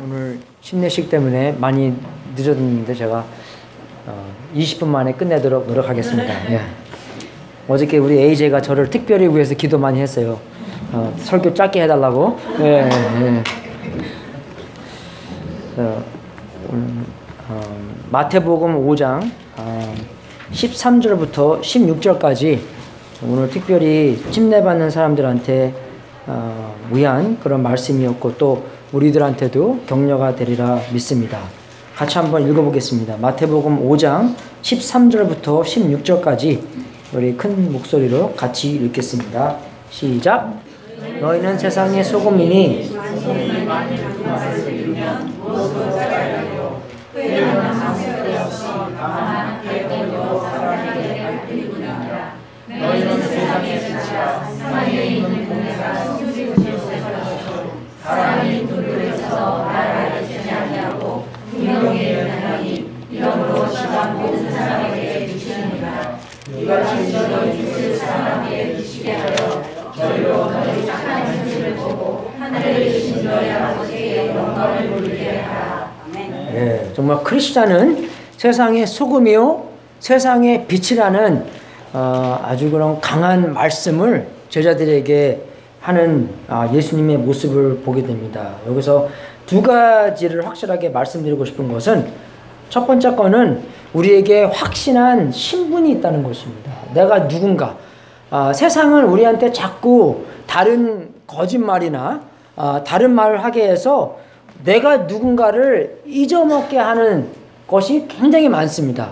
오늘 심내식 때문에 많이 늦었는데 제가 20분 만에 끝내도록 노력하겠습니다. 예. 어저께 우리 AJ가 저를 특별히 위해서 기도 많이 했어요. 설교 짧게 해달라고. 예, 예. 마태복음 5장 13절부터 16절까지 오늘 특별히 침례받는 사람들한테 위한 그런 말씀이었고 또 우리들한테도 격려가 되리라 믿습니다. 같이 한번 읽어보겠습니다. 마태복음 5장 13절부터 16절까지 우리 큰 목소리로 같이 읽겠습니다. 시작! 너희는 세상의 소금이니 너희는 세상의 빛이라 세상에 있는 동네가 숨기고 사람이 눈물에서 나를 알지 아니하고 분명히 연하니 이러므로 시간 모든 사람에게 비치느니라. 이같이 너희 빛을 사람에게 비치게 하여 저희로 너희 착한 행실을 보고 하늘에 계신 너희 아버지께 영광을 돌리게 하라. 네, 정말 크리스찬은 세상의 소금이요 세상의 빛이라는 아주 그런 강한 말씀을 제자들에게 하는 예수님의 모습을 보게 됩니다. 여기서 두 가지를 확실하게 말씀드리고 싶은 것은 첫 번째 거는 우리에게 확신한 신분이 있다는 것입니다. 내가 누군가. 세상은 우리한테 자꾸 다른 거짓말이나 다른 말을 하게 해서 내가 누군가를 잊어먹게 하는 것이 굉장히 많습니다.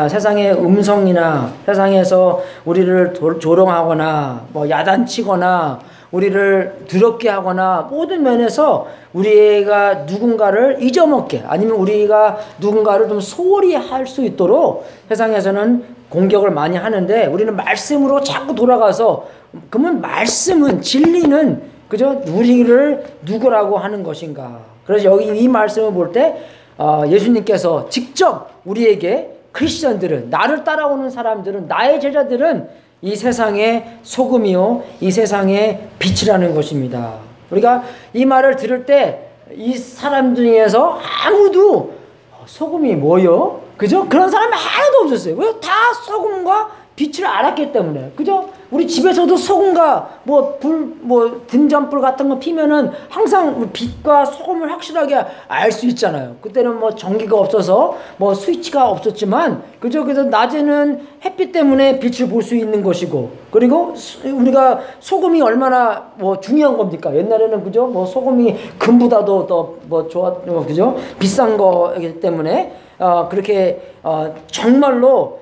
세상의 음성이나 세상에서 우리를 조롱하거나 뭐 야단치거나 우리를 더럽게 하거나 모든 면에서 우리가 누군가를 잊어먹게 아니면 우리가 누군가를 좀 소홀히 할 수 있도록 세상에서는 공격을 많이 하는데 우리는 말씀으로 자꾸 돌아가서 그러면 말씀은 진리는 그저 우리를 누구라고 하는 것인가. 그래서 여기 이 말씀을 볼 때 예수님께서 직접 우리에게 크리스천들은 나를 따라오는 사람들은 나의 제자들은 이 세상의 소금이요 이 세상의 빛이라는 것입니다. 우리가 이 말을 들을 때 이 사람 중에서 아무도 소금이 뭐요? 그죠? 그런 사람이 하나도 없었어요. 왜? 다 소금과 빛을 알았기 때문에. 그죠? 우리 집에서도 소금과 등잔불 같은 거 피면은 항상 빛과 소금을 확실하게 알 수 있잖아요. 그때는 뭐 전기가 없어서 뭐 스위치가 없었지만, 그죠? 그래서 낮에는 햇빛 때문에 빛을 볼 수 있는 것이고, 그리고 우리가 소금이 얼마나 중요한 겁니까? 옛날에는 그죠? 소금이 금보다도 더 그죠? 비싼 거이기 때문에, 그렇게, 정말로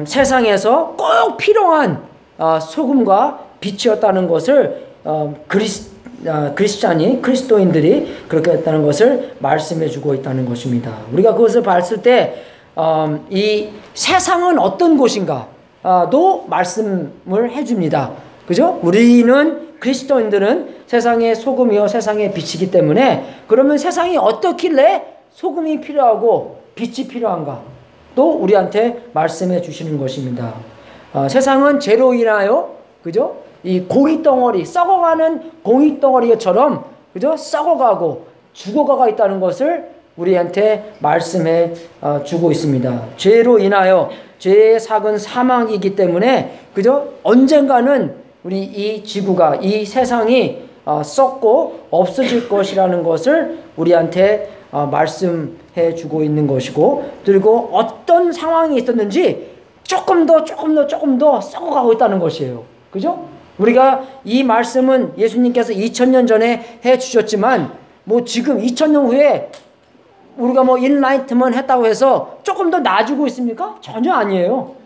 세상에서 꼭 필요한 소금과 빛이었다는 것을 그리스도인들이 그렇게 했다는 것을 말씀해주고 있다는 것입니다. 우리가 그것을 봤을 때 이 세상은 어떤 곳인가도 말씀을 해줍니다. 그죠? 우리는 그리스도인들은 세상의 소금이요 세상의 빛이기 때문에 그러면 세상이 어떻길래 소금이 필요하고 빛이 필요한가? 또 우리한테 말씀해 주시는 것입니다. 세상은 죄로 인하여 그죠? 이 고깃덩어리 썩어가는 고깃덩어리처럼 그죠? 썩어가고 죽어가고 있다는 것을 우리한테 말씀해 주고 있습니다. 죄로 인하여 죄의 삭은 사망이기 때문에 그죠? 언젠가는 우리 이 지구가 이 세상이 썩고 없어질 것이라는 것을 우리한테 말씀해 주고 있는 것이고 그리고 어떤 상황이 있었는지 조금 더 썩어가고 있다는 것이에요. 그죠? 우리가 이 말씀은 예수님께서 2000년 전에 해 주셨지만 지금 2000년 후에 우리가 인라이트먼트 했다고 해서 조금 더 나아지고 있습니까? 전혀 아니에요.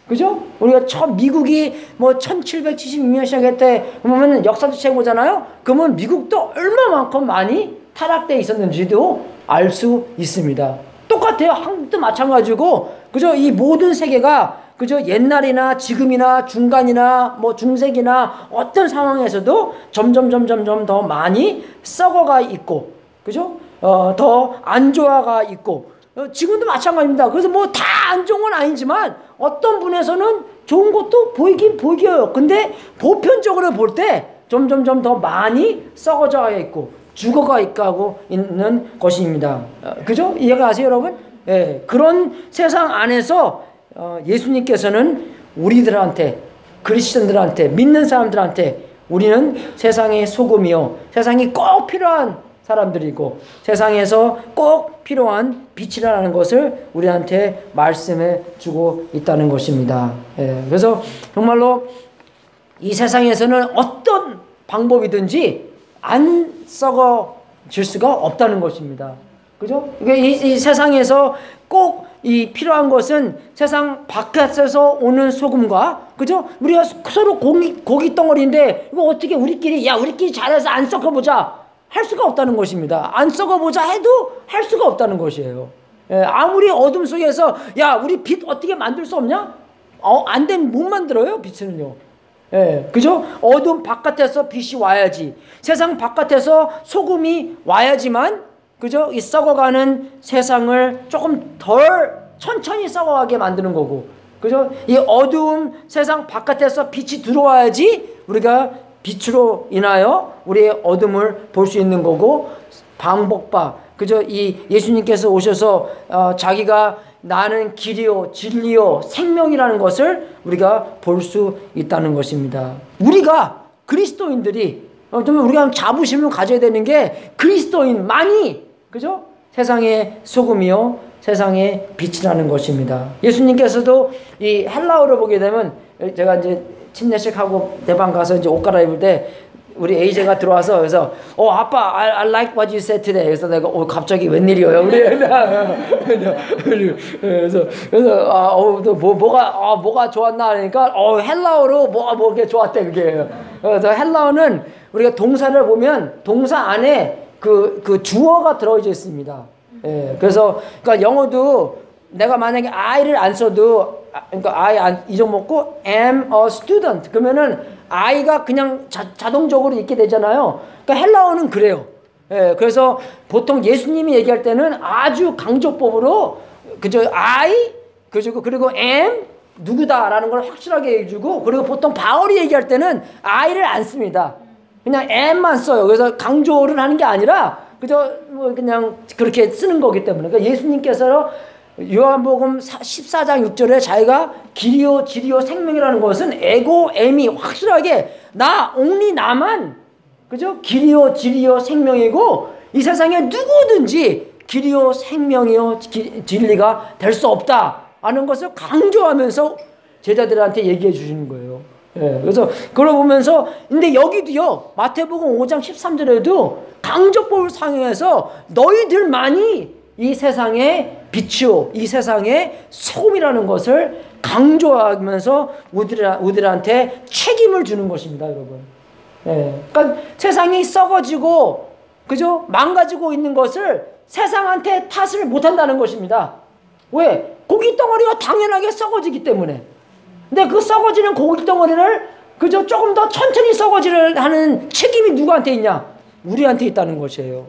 그죠? 우리가 미국이 1776년 시작할 때 보면 역사도 책보잖아요. 그러면 미국도 얼마만큼 많이 타락되어 있었는지도 알 수 있습니다. 똑같아요. 한국도 마찬가지고, 그죠? 이 모든 세계가, 그죠? 옛날이나 지금이나 중간이나 중세기나 어떤 상황에서도 점점 더 많이 썩어가 있고, 그죠? 더 안 좋아가 있고, 지금도 마찬가지입니다. 그래서 다 안 좋은 건 아니지만 어떤 분에서는 좋은 것도 보이긴 보여요. 근데 보편적으로 볼 때 점점 더 많이 썩어져 있고, 죽어가 있고 있는 것입니다. 그죠? 이해가 가세요, 여러분? 예, 그런 세상 안에서 예수님께서는 우리들한테, 그리스도인들한테, 믿는 사람들한테 우리는 세상의 소금이요, 세상이 꼭 필요한 사람들이고 세상에서 꼭 필요한 빛이라는 것을 우리한테 말씀해 주고 있다는 것입니다. 예, 그래서 정말로 이 세상에서는 어떤 방법이든지 안 썩어질 수가 없다는 것입니다. 그죠? 이 세상에서 꼭 이 필요한 것은 세상 바깥에서 오는 소금과, 그죠? 우리가 서로 고기 덩어리인데 이거 어떻게 우리끼리 잘해서 안 썩어보자 할 수가 없다는 것입니다. 안 썩어보자 해도 할 수가 없다는 것이에요. 예, 아무리 어둠 속에서 우리 빛 어떻게 만들 수 없냐? 안 되면 못 만들어요, 빛은요. 예, 그죠? 어둠 바깥에서 빛이 와야지, 세상 바깥에서 소금이 와야지만, 그죠? 이 썩어가는 세상을 조금 덜 천천히 썩어가게 만드는 거고, 그죠? 이 어두운 세상 바깥에서 빛이 들어와야지 우리가 빛으로 인하여 우리의 어둠을 볼 수 있는 거고, 방법바, 그죠? 이 예수님께서 오셔서 자기가 나는 길이요 진리요 생명이라는 것을 우리가 볼 수 있다는 것입니다. 우리가 그리스도인들이 우리가 자부심을 가져야 되는 게 그리스도인만이, 그죠? 세상의 소금이요 세상의 빛이라는 것입니다. 예수님께서도 이 헬라어를 보게 되면, 제가 이제 침례식하고 대방 가서 이제 옷 갈아입을 때 우리 AJ가 들어와서, 그래서 아빠 I like what you said today. 그래서 내가 갑자기 웬일이에요 우리. 그래서 뭐가 좋았나 하니까 헬라어로 뭐가 좋았대 그게. 그래서 헬라어는 우리가 동사를 보면 동사 안에 그 주어가 들어져 있습니다. 예, 그래서 그러니까 영어도 내가 만약에 I를 안 써도, 그러니까 I 안 잊어먹고 am a student 그러면은 I가 그냥 자동적으로 있게 되잖아요. 그러니까 헬라어는 그래요. 예, 그래서 보통 예수님이 얘기할 때는 아주 강조법으로 그저 I 그리고 am 누구다라는 걸 확실하게 해주고, 그리고 보통 바울이 얘기할 때는 I를 안 씁니다. 그냥 am만 써요. 그래서 강조를 하는 게 아니라 그저 그냥 그렇게 쓰는 거기 때문에. 그러니까 예수님께서 요한복음 14장 6절에 자기가 길이요 진리요 생명이라는 것은 에고 M이 확실하게 only 나만, 그죠? 길이요 진리요 생명이고 이 세상에 누구든지 길이요 생명이요 진리가 될 수 없다 하는 것을 강조하면서 제자들한테 얘기해 주시는 거예요. 예, 그래서 그걸 보면서, 근데 여기도요, 마태복음 5장 13절에도 강조법을 사용해서 너희들만이 이 세상의 빛이요 이 세상의 소금이라는 것을 강조하면서 우리들한테 책임을 주는 것입니다, 여러분. 예, 그러니까 세상이 썩어지고, 그죠? 망가지고 있는 것을 세상한테 탓을 못한다는 것입니다. 왜? 고기 덩어리가 당연하게 썩어지기 때문에. 근데 그 썩어지는 고기 덩어리를 그저 조금 더 천천히 썩어지를 하는 책임이 누구한테 있냐? 우리한테 있다는 것이에요.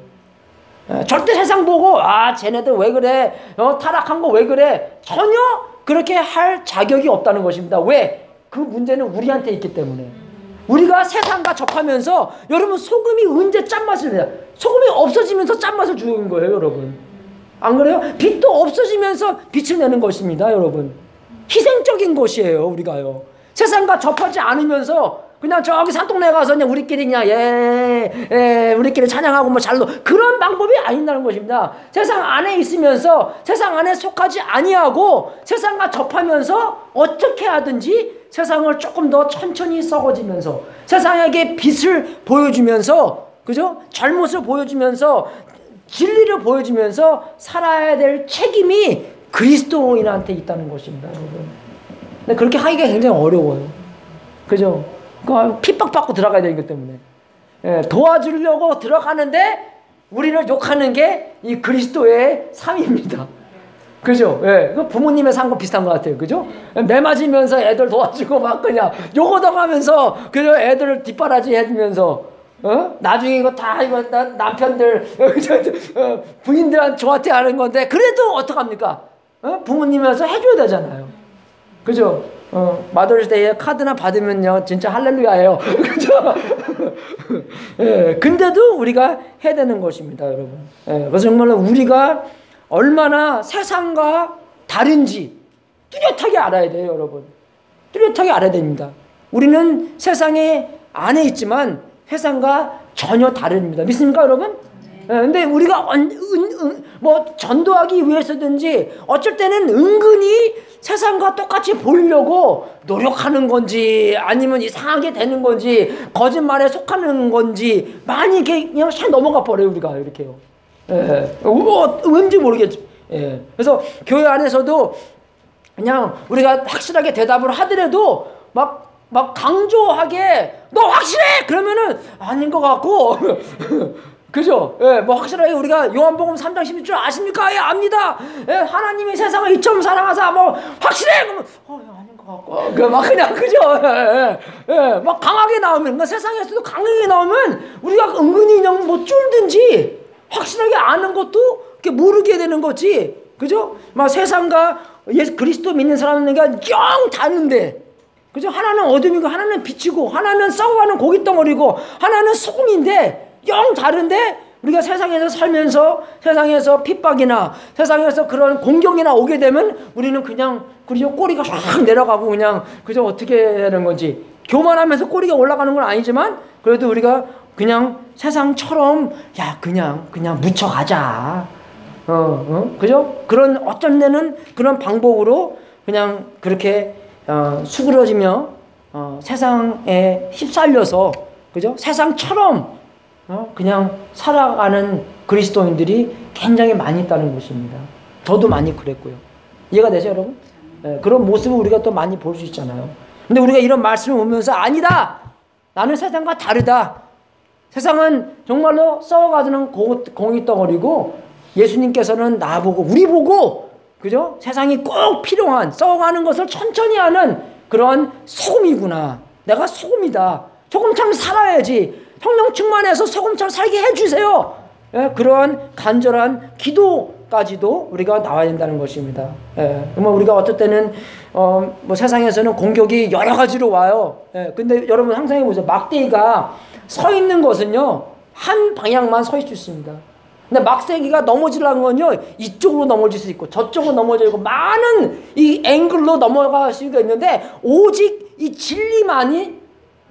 절대 세상 보고 쟤네들 왜 그래? 타락한 거 왜 그래? 전혀 그렇게 할 자격이 없다는 것입니다. 왜? 그 문제는 우리한테 있기 때문에. 우리가 세상과 접하면서, 여러분, 소금이 언제 짠맛을 내요? 소금이 없어지면서 짠맛을 주는 거예요, 여러분. 안 그래요? 빛도 없어지면서 빛을 내는 것입니다, 여러분. 희생적인 것이에요, 우리가요. 세상과 접하지 않으면서 그냥 저기 산동네 가서 그냥 우리끼리 그냥 우리끼리 찬양하고 그런 방법이 아니라는 것입니다. 세상 안에 있으면서 세상 안에 속하지 아니하고 세상과 접하면서 어떻게 하든지 세상을 조금 더 천천히 썩어지면서 세상에게 빛을 보여주면서, 그죠? 잘못을 보여주면서 진리를 보여주면서 살아야 될 책임이 그리스도인한테 있다는 것입니다, 여러분. 근데 그렇게 하기가 굉장히 어려워요. 그죠? 핍박 받고 들어가야 되기 때문에. 예, 도와주려고 들어가는데 우리를 욕하는 게 이 그리스도의 삶입니다. 그죠? 예, 그 부모님의 삶과 비슷한 것 같아요. 그죠? 매 맞으면서 애들 도와주고 그냥 욕 얻어가면서 그죠? 애들 뒷바라지 해주면서 나중에 이거 남편들 부인들한테 저한테 하는 건데 그래도 어떡합니까? 부모님에서 해줘야 되잖아요. 그죠? 마더스데이에 카드나 받으면요 진짜 할렐루야예요. 그죠? 예, 근데도 우리가 해야 되는 것입니다, 여러분. 예, 그래서 정말로 우리가 얼마나 세상과 다른지 뚜렷하게 알아야 돼요, 여러분. 뚜렷하게 알아야 됩니다. 우리는 세상에 안에 있지만 세상과 전혀 다릅니다. 믿습니까, 여러분? 예, 근데 우리가 뭐 전도하기 위해서든지 어쩔 때는 은근히 세상과 똑같이 보이려고 노력하는 건지 아니면 이상하게 되는 건지 거짓말에 속하는 건지 많이 이렇게 그냥 잘 넘어가 버려요, 우리가 이렇게요. 예, 왠지 모르겠죠. 예, 그래서 교회 안에서도 그냥 우리가 확실하게 대답을 하더라도 막 강조하게 너 확실해? 그러면은 아닌 것 같고 그죠? 예, 뭐 확실하게 우리가 요한복음 3장 16절 아십니까? 예, 압니다. 예, 하나님이 세상을 이처럼 사랑하사 뭐 확실해? 그러면 아닌 것 같고 막 그냥 그죠? 예, 막 강하게 나오면 그러니까 세상에서도 강하게 나오면 우리가 은근히 그냥 뭐 쫄든지 확실하게 아는 것도 이렇게 모르게 되는 거지. 그죠? 막 세상과 예수 그리스도 믿는 사람들과 영 다른데 그죠? 하나는 어둠이고 하나는 빛이고 하나는 썩어가는 고깃덩어리고 하나는 소금인데 영 다른데 우리가 세상에서 살면서 세상에서 핍박이나 세상에서 그런 공경이나 오게 되면 우리는 그냥 그저 꼬리가 확 내려가고 그냥 그저 어떻게 하는 건지 교만하면서 꼬리가 올라가는 건 아니지만 그래도 우리가 그냥 세상처럼 야 그냥 묻혀가자 그죠? 그런 어떤 데는 그런 방법으로 그냥 그렇게 수그러지며 세상에 휩쓸려서 그죠? 세상처럼 그냥 살아가는 그리스도인들이 굉장히 많이 있다는 것입니다. 저도 많이 그랬고요. 이해가 되죠, 여러분? 네, 그런 모습을 우리가 또 많이 볼 수 있잖아요. 근데 우리가 이런 말씀을 보면서 아니다. 나는 세상과 다르다. 세상은 정말로 썩어가는 공이덩어리고 예수님께서는 나보고 우리 보고 그죠? 세상이 꼭 필요한 썩어가는 것을 천천히 하는 그런 소금이구나. 내가 소금이다. 소금처럼 살아야지. 성령 충만해서 소금처럼 살게 해주세요. 예, 그러한 간절한 기도까지도 우리가 나와야 된다는 것입니다. 예, 뭐 우리가 어떨 때는 뭐 세상에서는 공격이 여러 가지로 와요. 예, 근데 여러분 상상해 보세요. 막대기가 서 있는 것은요 한 방향만 서 있을 수 있습니다. 근데 막대기가 넘어지려는 건요 이쪽으로 넘어질 수 있고 저쪽으로 넘어지고 많은 이 앵글로 넘어갈 수가 있는데 오직 이 진리만이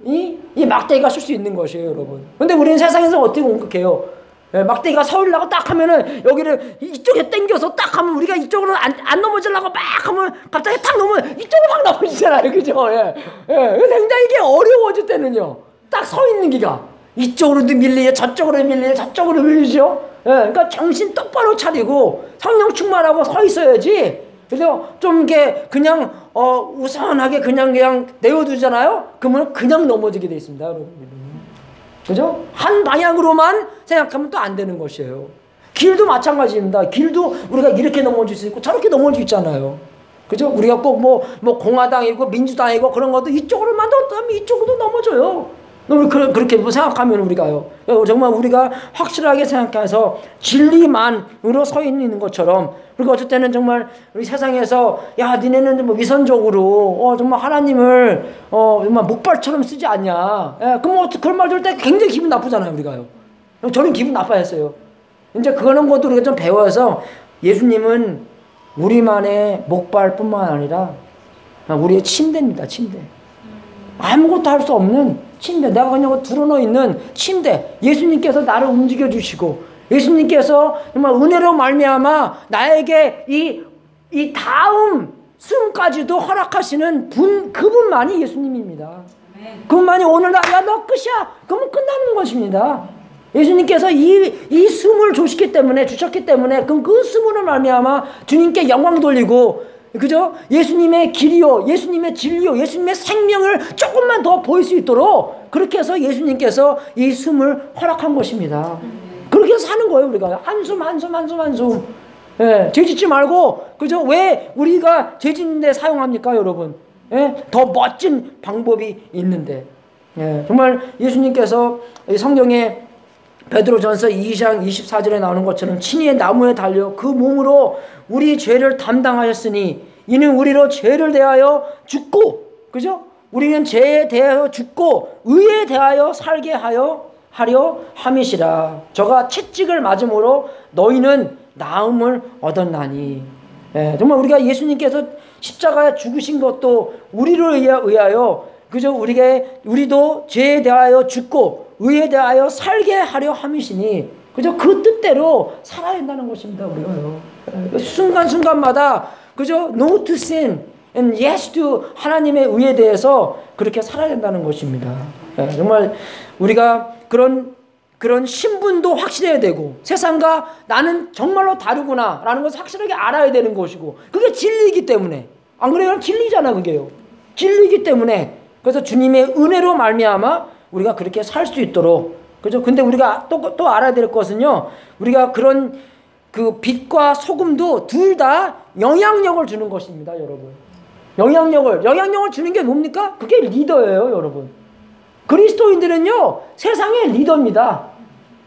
이 막대기가 쓸 수 있는 것이에요, 여러분. 근데 우리는 세상에서 어떻게 공격해요? 예, 막대기가 서려고 딱 하면은 여기를 이쪽에 당겨서 딱 하면 우리가 이쪽으로 안 넘어지려고 막 하면 갑자기 탁 넘으면 이쪽으로 막 넘어지잖아요, 그죠? 예, 굉장히 이게 어려워질 때는요, 딱 서 있는 기가 이쪽으로도 밀리죠, 저쪽으로 밀리죠, 저쪽으로 밀리죠. 예, 그러니까 정신 똑바로 차리고 성령 충만하고 서 있어야지. 그래서 좀 이렇게 그냥 우선하게 그냥 내어두잖아요. 그러면 그냥 넘어지게 돼 있습니다, 여러분. 그죠? 한 방향으로만 생각하면 또 안 되는 것이에요. 길도 마찬가지입니다. 길도 우리가 이렇게 넘어질 수 있고 저렇게 넘어질 수 있잖아요. 그죠? 우리가 꼭 뭐 공화당이고 민주당이고 그런 것도 이쪽으로만 넘어면 이쪽으로 넘어져요. 그렇게 생각하면 우리가요. 정말 우리가 확실하게 생각해서 진리만으로 서 있는 것처럼 그리고 어쩔 때는 정말 우리 세상에서 야 니네는 뭐 위선적으로 정말 하나님을 정말 목발처럼 쓰지 않냐. 그럼 그런 말 들을 때 굉장히 기분 나쁘잖아요, 우리가요. 저는 기분 나빠했어요. 이제 그런 것도 우리가 좀 배워서 예수님은 우리만의 목발뿐만 아니라 우리의 침대입니다, 침대. 아무것도 할 수 없는 침대, 내가 그냥 드러놓여 있는 침대. 예수님께서 나를 움직여 주시고 예수님께서 정말 은혜로 말미암아 나에게 이 다음 숨까지도 허락하시는 그분만이 예수님입니다. 그분만이 오늘 야 너 끝이야. 그러면 끝나는 것입니다. 예수님께서 이 숨을 주셨기 때문에 그럼 그 숨으로 말미암아 주님께 영광 돌리고 그죠? 예수님의 길이요, 예수님의 진리요, 예수님의 생명을 조금만 더 보일 수 있도록 그렇게 해서 예수님께서 이 숨을 허락한 것입니다. 그렇게 해서 사는 거예요, 우리가. 한숨. 예, 죄 짓지 말고, 그죠? 왜 우리가 죄 짓는데 사용합니까, 여러분? 예, 더 멋진 방법이 있는데. 예, 정말 예수님께서 성경에 베드로전서 2장 24절에 나오는 것처럼 친히 나무에 달려 그 몸으로 우리 죄를 담당하셨으니 이는 우리로 죄를 대하여 죽고 그죠? 우리는 죄에 대하여 죽고 의에 대하여 살게 하려 함이시라. 저가 채찍을 맞음으로 너희는 나음을 얻었나니. 예, 정말 우리가 예수님께서 십자가에 죽으신 것도 우리를 의하여 그저 우리도 죄에 대하여 죽고 의에 대하여 살게 하려 함이시니 그저 그 뜻대로 살아야 된다는 것입니다. 우리가요. 순간순간마다 그저 no to sin and yes to 하나님의 의에 대해서 그렇게 살아야 된다는 것입니다. 예, 정말 우리가 그런 신분도 확실해야 되고 세상과 나는 정말로 다르구나 라는 것을 확실하게 알아야 되는 것이고 그게 진리이기 때문에 안 그래요? 진리잖아 그게요. 진리이기 때문에 그래서 주님의 은혜로 말미암아 우리가 그렇게 살 수 있도록 그죠? 근데 우리가 또 알아야 될 것은요 우리가 그런 그 빛과 소금도 둘 다 영향력을 주는 것입니다 여러분. 영향력을 주는 게 뭡니까? 그게 리더예요 여러분. 그리스도인들은요 세상의 리더입니다.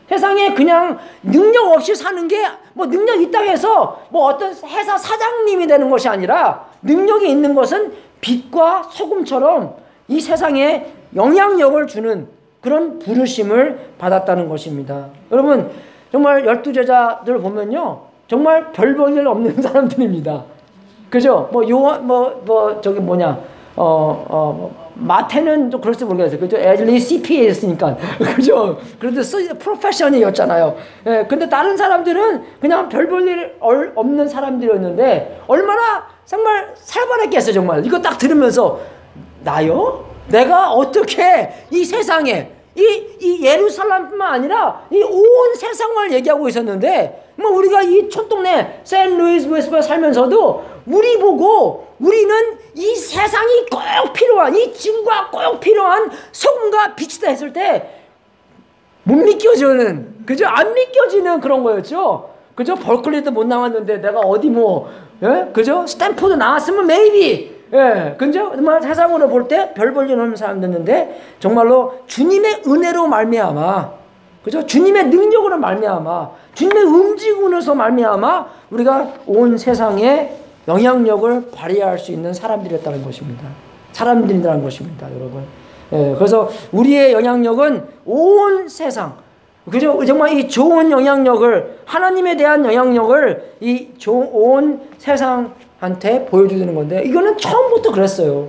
세상에 그냥 능력 없이 사는 게 뭐 능력 있다고 해서 뭐 어떤 회사 사장님이 되는 것이 아니라 능력이 있는 것은 빛과 소금처럼 이 세상에 영향력을 주는 그런 부르심을 받았다는 것입니다. 여러분 정말 12제자들 보면요 정말 별 볼 일 없는 사람들입니다. 그죠? 저기 마태는 좀 그럴지 모르겠어요. 그죠? 애들이 CPA였으니까. 그죠? 그래도 프로페셔널이었잖아요. 예, 근데 다른 사람들은 그냥 별 볼 일 없는 사람들이었는데, 얼마나 정말 살벌했겠어요, 정말. 이거 딱 들으면서, 나요? 내가 어떻게 이 세상에, 이 예루살렘뿐만 아니라 이 온 세상을 얘기하고 있었는데, 뭐 우리가 이 촌동네 샌루이스에 살면서도 우리 보고 우리는 이 세상이 꼭 필요한 이 지구가 꼭 필요한 소금과 빛이다 했을 때 못 믿겨지는 그죠? 안 믿겨지는 그런 거였죠. 그죠? 벌클리도 못 나왔는데 내가 어디 그죠? 스탠포드 나왔으면 maybe 그죠? 정말 세상으로 볼 때 별 볼 일 없는 사람들인데 정말로 주님의 은혜로 말미암아 그죠? 주님의 능력으로 말미암아 주님의 움직임으로서 말미암아 우리가 온 세상에 영향력을 발휘할 수 있는 사람들이었다는 것입니다. 사람들이라는 것입니다, 여러분. 그래서 우리의 영향력은 온 세상, 그죠? 정말 이 좋은 영향력을 하나님에 대한 영향력을 이 온 세상한테 보여주는 건데 이거는 처음부터 그랬어요.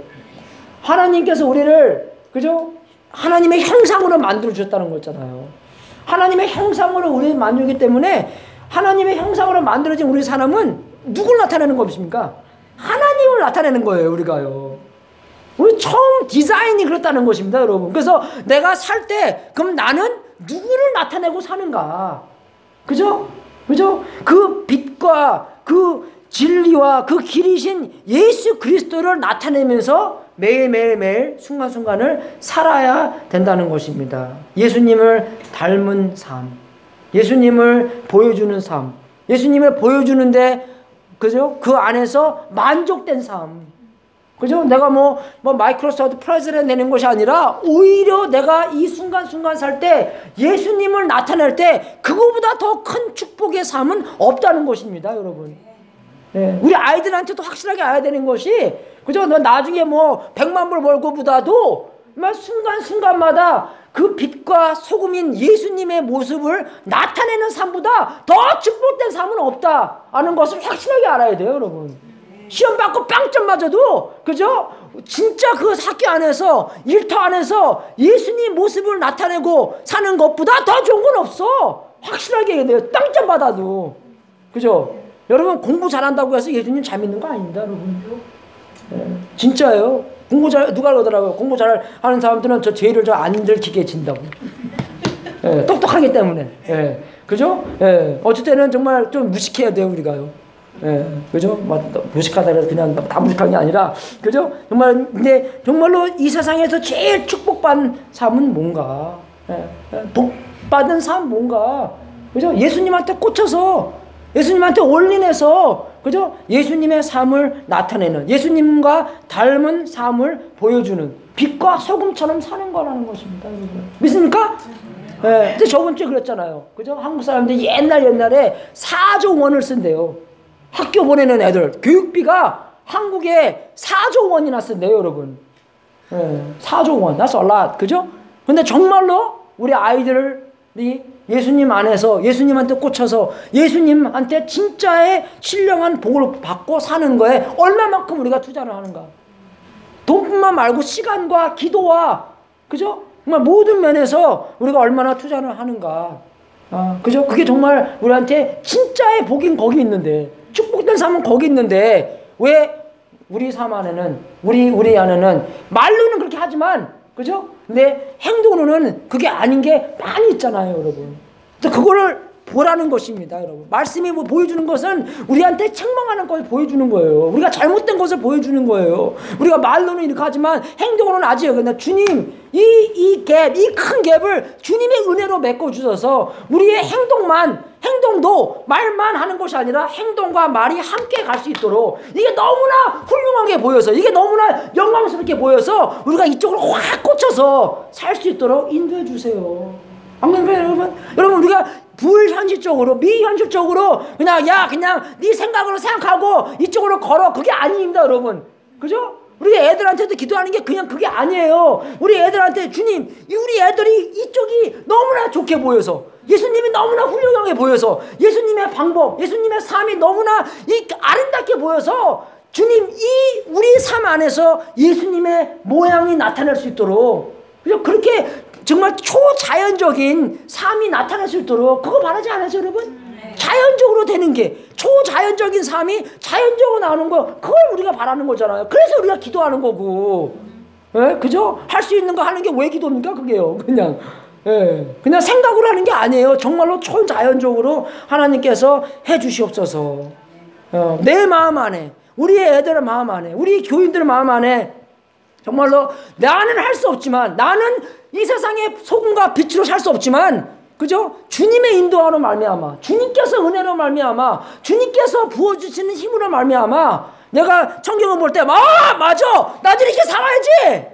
하나님께서 우리를 그죠? 하나님의 형상으로 만들어 주셨다는 거잖아요. 하나님의 형상으로 우리를 만들기 때문에 하나님의 형상으로 만들어진 우리 사람은 누굴 나타내는 것입니까? 하나님을 나타내는 거예요, 우리가요. 우리 처음 디자인이 그렇다는 것입니다, 여러분. 그래서 내가 살 때, 그럼 나는 누구를 나타내고 사는가? 그죠? 그죠? 그 빛과 그 진리와 그 길이신 예수 그리스도를 나타내면서 매일 순간순간을 살아야 된다는 것입니다. 예수님을 닮은 삶, 예수님을 보여주는 삶, 예수님을 보여주는데 그죠? 그 안에서 만족된 삶, 그죠? 내가 마이크로소프트 프레지던트 되는 것이 아니라 오히려 내가 이 순간순간 살 때 예수님을 나타낼 때 그거보다 더 큰 축복의 삶은 없다는 것입니다, 여러분. 네, 우리 아이들한테도 확실하게 알아야 되는 것이 그죠? 너 나중에 100만 불 벌고보다도 순간순간마다 그 빛과 소금인 예수님의 모습을 나타내는 삶보다 더 축복된 삶은 없다 하는 것을 확실하게 알아야 돼요, 여러분. 시험 받고 빵점 맞아도 그죠? 진짜 그 학교 안에서 일터 안에서 예수님 모습을 나타내고 사는 것보다 더 좋은 건 없어. 확실하게 해야 돼요. 빵점 받아도. 그죠? 여러분 공부 잘한다고 해서 예수님 잘 믿는 거 아닙니다, 여러분. 진짜예요. 누가 그러더라고요. 공부 잘하는 사람들은 저 죄를 안 들키게 진다고. 똑똑하기 때문에. 그죠? 어쩔 때는 정말 좀 무식해야 돼요, 우리가요. 그죠? 무식하다 그래서 그냥 다 무식한 게 아니라, 그죠? 근데 정말로 이 세상에서 제일 축복받은 삶은 뭔가? 복받은 삶 뭔가? 그죠? 예수님한테 꽂혀서, 예수님한테 올인해서, 그죠? 예수님의 삶을 나타내는, 예수님과 닮은 삶을 보여주는 빛과 소금처럼 사는 거라는 것입니다. 믿습니까? 근데 저번 주에 그랬잖아요. 그죠? 한국 사람들이 옛날에 4조 원을 쓴대요. 학교 보내는 애들. 교육비가 한국에 4조 원이나 쓴대요, 여러분. 4조 원. That's a lot. 그죠? 근데 정말로 우리 아이들이 예수님 안에서 예수님한테 꽂혀서 예수님한테 진짜의 신령한 복을 받고 사는 거에 얼마만큼 우리가 투자를 하는가. 돈뿐만 말고 시간과 기도와 그죠? 정말 모든 면에서 우리가 얼마나 투자를 하는가. 그죠? 그게 정말 우리한테 진짜의 복인 거기 있는데 축복된 삶은 거기 있는데 왜 우리 삶 안에는 우리 안에는 말로는 그렇게 하지만 그죠? 근데 행동으로는 그게 아닌 게 많이 있잖아요, 여러분. 그거를 보라는 것입니다, 여러분. 말씀이 뭐 보여주는 것은 우리한테 책망하는 걸 보여주는 거예요. 우리가 잘못된 것을 보여주는 거예요. 우리가 말로는 이렇게 하지만 행동으로는 아직요. 근데 주님, 이 큰 갭을 주님의 은혜로 메꿔주셔서 우리의 행동도 말만 하는 것이 아니라 행동과 말이 함께 갈 수 있도록 이게 너무나 훌륭하게 보여서 이게 너무나 영광스럽게 보여서 우리가 이쪽으로 확 꽂혀서 살 수 있도록 인도해 주세요. 안 그래요, 여러분? 여러분, 우리가 불현실적으로, 미현실적으로 그냥 네 생각으로 생각하고 이쪽으로 걸어. 그게 아닙니다, 여러분. 그죠? 우리 애들한테도 기도하는 게 그냥 그게 아니에요. 우리 애들한테 주님, 우리 애들이 이쪽이 너무나 좋게 보여서 예수님이 너무나 훌륭하게 보여서 예수님의 방법, 예수님의 삶이 너무나 아름답게 보여서 주님, 우리 삶 안에서 예수님의 모양이 나타날 수 있도록 그렇게 정말 초자연적인 삶이 나타날 수 있도록 그거 바라지 않으세요, 여러분? 자연적으로 되는 게 초자연적인 삶이 자연적으로 나오는 거 그걸 우리가 바라는 거잖아요. 그래서 우리가 기도하는 거고, 그죠? 할 수 있는 거 하는 게 왜 기도입니까? 그게요. 그냥 생각으로 하는 게 아니에요. 정말로 초자연적으로 하나님께서 해주시옵소서. 내 마음 안에, 우리 애들의 마음 안에, 우리 교인들의 마음 안에 정말로 나는 할 수 없지만, 나는 이 세상의 소금과 빛으로 살 수 없지만, 그죠? 주님의 인도하로 말미암아, 주님께서 은혜로 말미암아, 주님께서 부어주시는 힘으로 말미암아, 내가 성경을 볼 때, 맞아! 나도 이렇게 살아야지!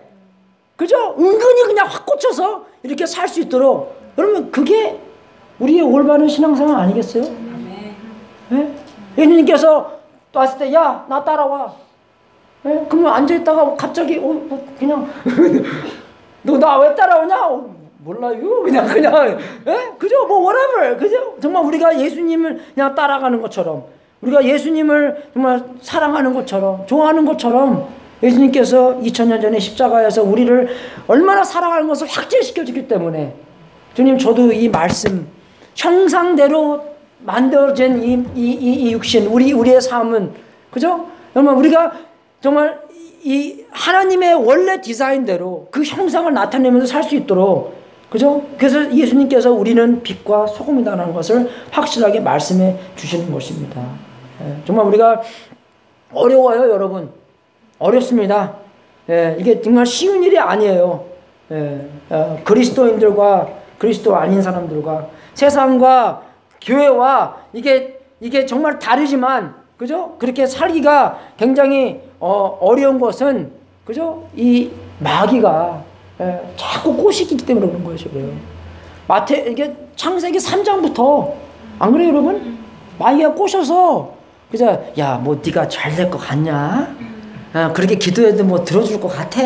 그죠? 은근히 그냥 확 꽂혀서 이렇게 살 수 있도록, 여러분, 그게 우리의 올바른 신앙생활 아니겠어요? 예수님께서 왔을 때, 야, 나 따라와. 그러면 앉아있다가 갑자기, 그냥, 너 나 왜 따라오냐? 몰라요. 그냥, 그죠? 뭐, whatever. 그죠? 정말 우리가 예수님을 그냥 따라가는 것처럼, 우리가 예수님을 정말 사랑하는 것처럼, 좋아하는 것처럼, 예수님께서 2000년 전에 십자가에서 우리를 얼마나 사랑하는 것을 확증시켜주기 때문에, 주님, 저도 이 말씀, 형상대로 만들어진 이 육신, 우리의 삶은, 그죠? 정말 우리가 정말 이 하나님의 원래 디자인대로 그 형상을 나타내면서 살 수 있도록, 그죠? 그래서 예수님께서 우리는 빛과 소금이다라는 것을 확실하게 말씀해 주시는 것입니다. 정말 우리가 어려워요, 여러분. 어렵습니다. 이게 정말 쉬운 일이 아니에요. 그리스도인들과 그리스도 아닌 사람들과 세상과 교회와 이게 정말 다르지만, 그죠? 그렇게 살기가 굉장히 어려운 것은, 그죠? 이 마귀가 자꾸 꼬시기 때문에 그런 거예요, 지금. 이게 창세기 3장부터, 안 그래요, 여러분? 마귀가 꼬셔서, 그죠? 야, 뭐, 네가 잘 될 것 같냐? 그렇게 기도해도 뭐 들어줄 것 같아?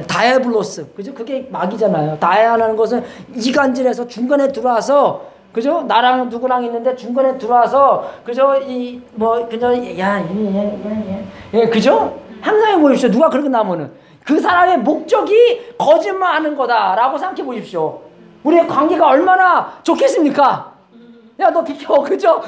다이아블로스, 그죠? 그게 마귀잖아요. 다이아라는 것은 이간질해서 중간에 들어와서, 그죠? 나랑 누구랑 있는데 중간에 들어와서, 그죠? 그죠? 항상 해보십시오. 누가 그렇게 나오면은. 그 사람의 목적이 거짓말하는 거다라고 생각해 보십시오. 우리의 관계가 얼마나 좋겠습니까? 야, 너 비켜. 그죠?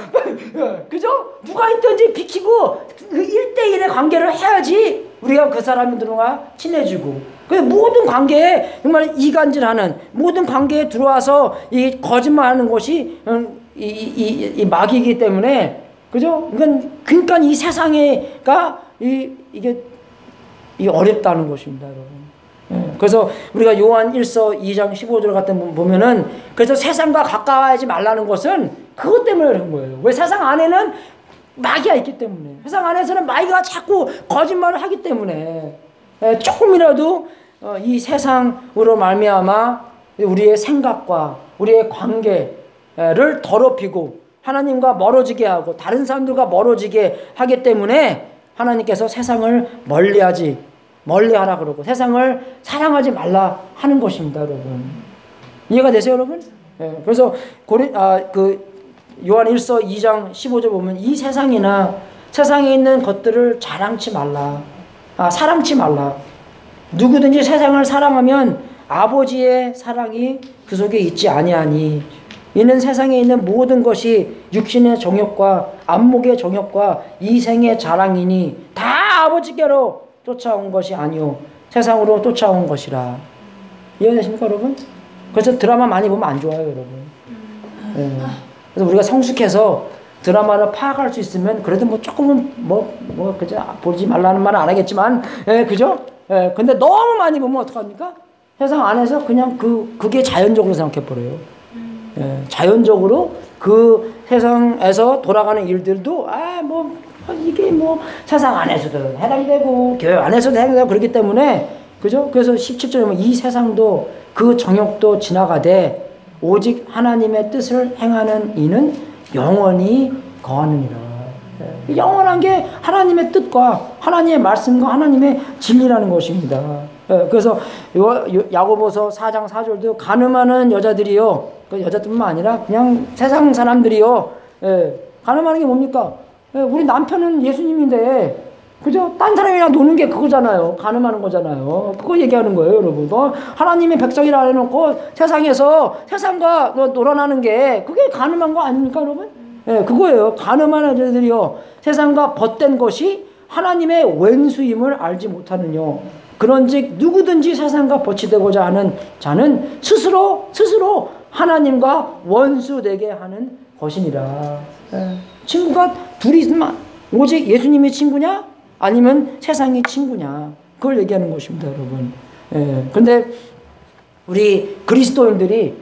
그죠? 누가 있든지 비키고 그 1대1의 관계를 해야지 우리가 그 사람들과 친해지고. 모든 관계에 정말 이간질하는, 모든 관계에 들어와서 이 거짓말하는 것이 이 마귀이기 때문에, 그죠? 그러니까 이 세상에가 이게 어렵다는 것입니다, 여러분. 그래서 우리가 요한 1서 2장 15절 같은 거 보면은, 그래서 세상과 가까워하지 말라는 것은 그것 때문에 그런 거예요. 왜? 세상 안에는 마귀가 있기 때문에. 세상 안에서는 마귀가 자꾸 거짓말을 하기 때문에 조금이라도 이 세상으로 말미암아 우리의 생각과 우리의 관계를 더럽히고 하나님과 멀어지게 하고 다른 사람들과 멀어지게 하기 때문에 하나님께서 세상을 멀리하지 멀리하라 그러고 세상을 사랑하지 말라 하는 것입니다, 여러분. 이해가 되세요, 여러분? 예, 그래서 요한 1서 2장 15절 보면 이 세상이나 세상에 있는 것들을 자랑치 말라. 사랑치 말라. 누구든지 세상을 사랑하면 아버지의 사랑이 그 속에 있지 아니하니 이는 세상에 있는 모든 것이 육신의 정욕과 안목의 정욕과 이생의 자랑이니 다 아버지께로 쫓아온 것이 아니요 세상으로 쫓아온 것이라. 이해되십니까, 여러분? 그래서 드라마 많이 보면 안 좋아요, 여러분. 예. 그래서 우리가 성숙해서 드라마를 파악할 수 있으면 그래도 뭐 조금은 그죠? 보지 말라는 말은 안 하겠지만, 예, 그죠? 예, 근데 너무 많이 보면 어떡합니까? 세상 안에서 그냥 그게 자연적으로 생각해버려요. 예, 자연적으로 그 세상에서 돌아가는 일들도, 이게 세상 안에서도 해당되고, 교회 안에서도 해당되고, 그렇기 때문에, 그죠? 그래서 17절에 보면 이 세상도 그 정욕도 지나가되, 오직 하나님의 뜻을 행하는 이는 영원히 거하느니라. 영원한 게 하나님의 뜻과 하나님의 말씀과 하나님의 진리라는 것입니다. 그래서 야고보서 4장 4절도 가늠하는 여자들이요, 그 여자들뿐만 아니라 그냥 세상 사람들이요, 가늠하는 게 뭡니까? 우리 남편은 예수님인데, 그죠? 딴 사람이랑 노는 게 그거잖아요. 가늠하는 거잖아요. 그거 얘기하는 거예요, 여러분. 하나님의 백성이라 해놓고 세상에서 세상과 놀아나는 게 그게 가늠한 거 아닙니까, 여러분? 그거예요. 가늠하는 자들이요, 세상과 벗된 것이 하나님의 왼수임을 알지 못하느뇨. 그런즉 누구든지 세상과 벗이되고자 하는 자는 스스로 하나님과 원수되게 하는 것이니라. 친구가 둘이 있으면 오직 예수님이 친구냐? 아니면 세상이 친구냐? 그걸 얘기하는 것입니다, 여러분. 근데 우리 그리스도인들이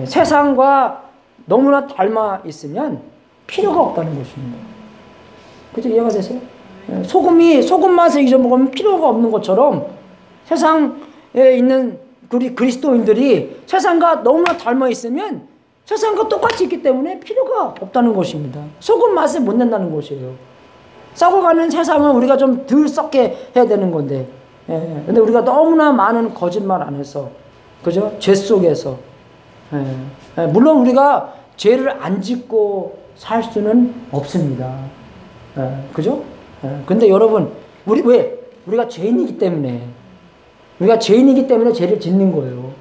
세상과 너무나 닮아 있으면 필요가 없다는 것입니다. 그죠? 이해가 되세요? 소금 맛을 잊어먹으면 필요가 없는 것처럼 세상에 있는 우리 그리스도인들이 세상과 너무나 닮아 있으면 세상과 똑같이 있기 때문에 필요가 없다는 것입니다. 소금 맛을 못 낸다는 것이에요. 썩어가는 세상은 우리가 좀 덜 썩게 해야 되는 건데, 근데 우리가 너무나 많은 거짓말 안에서, 그죠? 죄 속에서, 물론 우리가 죄를 안 짓고 살 수는 없습니다. 그죠? 근데 여러분, 우리가 죄인이기 때문에 죄를 짓는 거예요.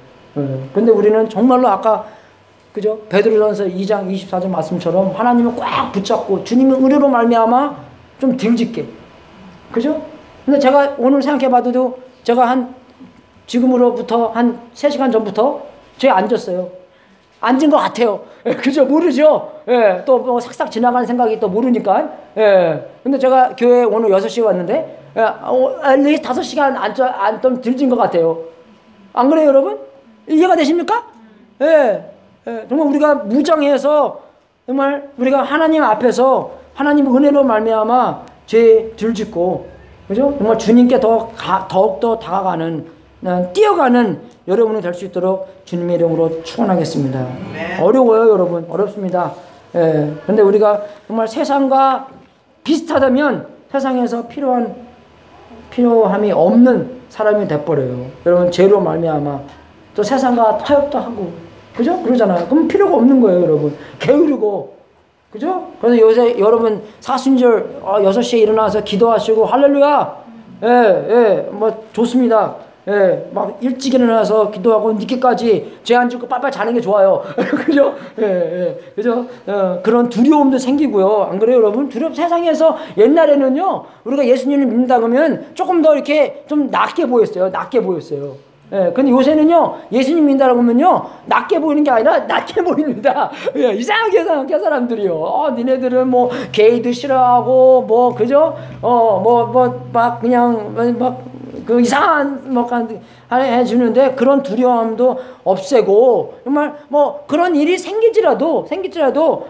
근데 우리는 정말로 아까, 그죠? 베드로전서 2장 24절 말씀처럼 하나님을 꽉 붙잡고 주님의 은혜로 말미암아 좀 덜 짓게. 그죠? 근데 제가 오늘 생각해 봐도 제가 지금으로부터 한 3시간 전부터 죄 안 졌어요. 앉은 것 같아요. 그죠? 모르죠? 또 삭삭 지나가는 생각이 또 모르니까. 근데 제가 교회 오늘 6시에 왔는데, 5시간 좀 들진 것 같아요. 안 그래요, 여러분? 이해가 되십니까? 정말 우리가 무장해서 정말 우리가 하나님 앞에서 하나님 은혜로 말미암아 죄 덜 짓고, 그죠? 정말 주님께 더욱더 다가가는, 뛰어가는 여러분이 될 수 있도록 주님의 이름으로 축원하겠습니다. 어려워요, 여러분. 어렵습니다. 근데 우리가 정말 세상과 비슷하다면 세상에서 필요함이 없는 사람이 돼버려요. 여러분, 죄로 말미암아 또 세상과 타협도 하고, 그죠? 그러잖아요. 그럼 필요가 없는 거예요, 여러분. 게으르고, 그죠? 그래서 요새 여러분 사순절 6시에 일어나서 기도하시고 할렐루야, 좋습니다. 막 일찍 일어나서 기도하고 늦게까지 죄 안 짓고 빨빨 자는 게 좋아요. 그죠? 그죠? 그런 두려움도 생기고요. 안 그래요, 여러분? 세상에서 옛날에는요, 우리가 예수님을 믿는다 그러면 조금 더 이렇게 좀 낮게 보였어요. 근데 요새는요, 예수님 믿는다고 하면요, 낮게 보이는 게 아니라 낮게 보입니다. 이상하게 생각해, 사람들이요. 니네들은 게이도 싫어하고, 그죠? 그 이상한 해주는데 그런 두려움도 없애고, 정말 그런 일이 생기더라도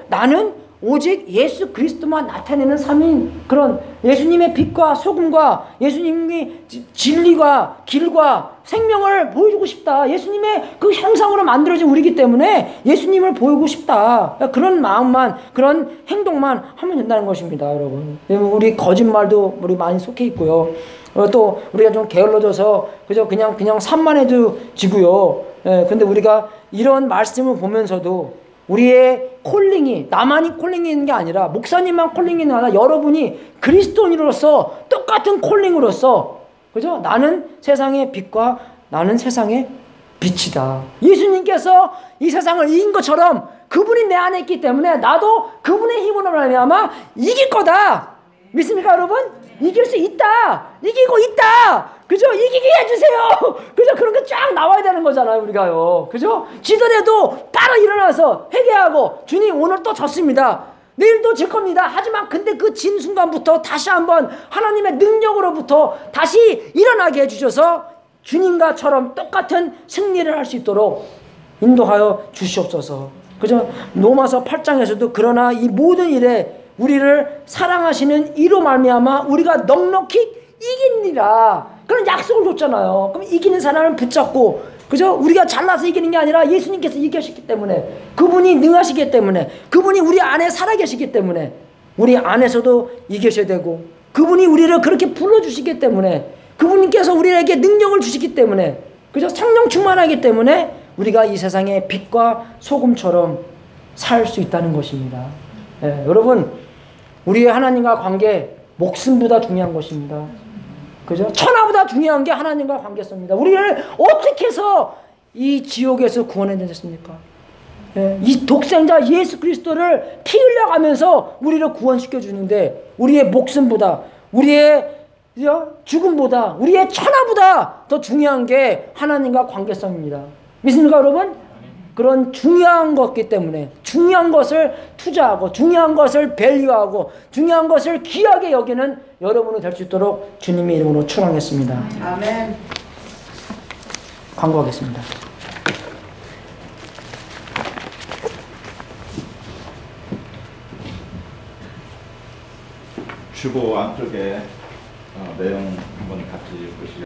나는 오직 예수 그리스도만 나타내는 삶인 그런 예수님의 빛과 소금과 예수님의 진리와 길과 생명을 보여주고 싶다. 예수님의 그 형상으로 만들어진 우리이기 때문에 예수님을 보이고 싶다. 그런 마음만, 그런 행동만 하면 된다는 것입니다, 여러분. 우리 거짓말도 우리 많이 속해 있고요. 또 우리가 좀 게을러져서 그저 그냥 산만해도 지고요. 예, 근데 우리가 이런 말씀을 보면서도 우리의 콜링이 나만이 콜링이 있는 게 아니라 목사님만 콜링이 있는 게 아니라 여러분이 그리스도인으로서 똑같은 콜링으로서 그죠? 나는 세상의 빛과 나는 세상의 빛이다. 예수님께서 이 세상을 이긴 것처럼 그분이 내 안에 있기 때문에 나도 그분의 힘으로 말미암아 이길 거다. 믿습니까, 여러분? 이길 수 있다. 이기고 있다. 그죠? 이기게 해주세요. 그죠? 그런 게 쫙 나와야 되는 거잖아요, 우리가요. 그죠? 지더라도 바로 일어나서 회개하고 주님 오늘 또 졌습니다. 내일도 질 겁니다. 하지만 근데 그 진 순간부터 다시 한번 하나님의 능력으로부터 다시 일어나게 해주셔서 주님과처럼 똑같은 승리를 할 수 있도록 인도하여 주시옵소서. 그죠? 로마서 8장에서도 그러나 이 모든 일에 우리를 사랑하시는 이로 말미암아 우리가 넉넉히 이깁니다. 그런 약속을 줬잖아요. 그럼 이기는 사람을 붙잡고 그죠? 우리가 잘나서 이기는 게 아니라 예수님께서 이기셨기 때문에 그분이 능하시기 때문에 그분이 우리 안에 살아계시기 때문에 우리 안에서도 이기셔야 되고 그분이 우리를 그렇게 불러주시기 때문에 그분께서 우리에게 능력을 주시기 때문에 그죠? 성령 충만하기 때문에 우리가 이 세상의 빛과 소금처럼 살 수 있다는 것입니다. 예, 여러분 우리의 하나님과 관계 목숨보다 중요한 것입니다. 그죠? 천하보다 중요한 게 하나님과 관계성입니다. 우리를 어떻게 해서 이 지옥에서 구원해냈습니까? 예, 이 독생자 예수 그리스도를 피 흘려가면서 우리를 구원시켜 주는데 우리의 목숨보다 우리의 죽음보다 우리의 천하보다 더 중요한 게 하나님과 관계성입니다. 믿습니까, 여러분? 그런 중요한 것이기 때문에 중요한 것을 투자하고 중요한 것을 밸류하고 중요한 것을 귀하게 여기는 여러분이 될 수 있도록 주님의 이름으로 축원하겠습니다. 아멘. 광고하겠습니다. 주보 안쪽에 내용 한번 같이 보시죠.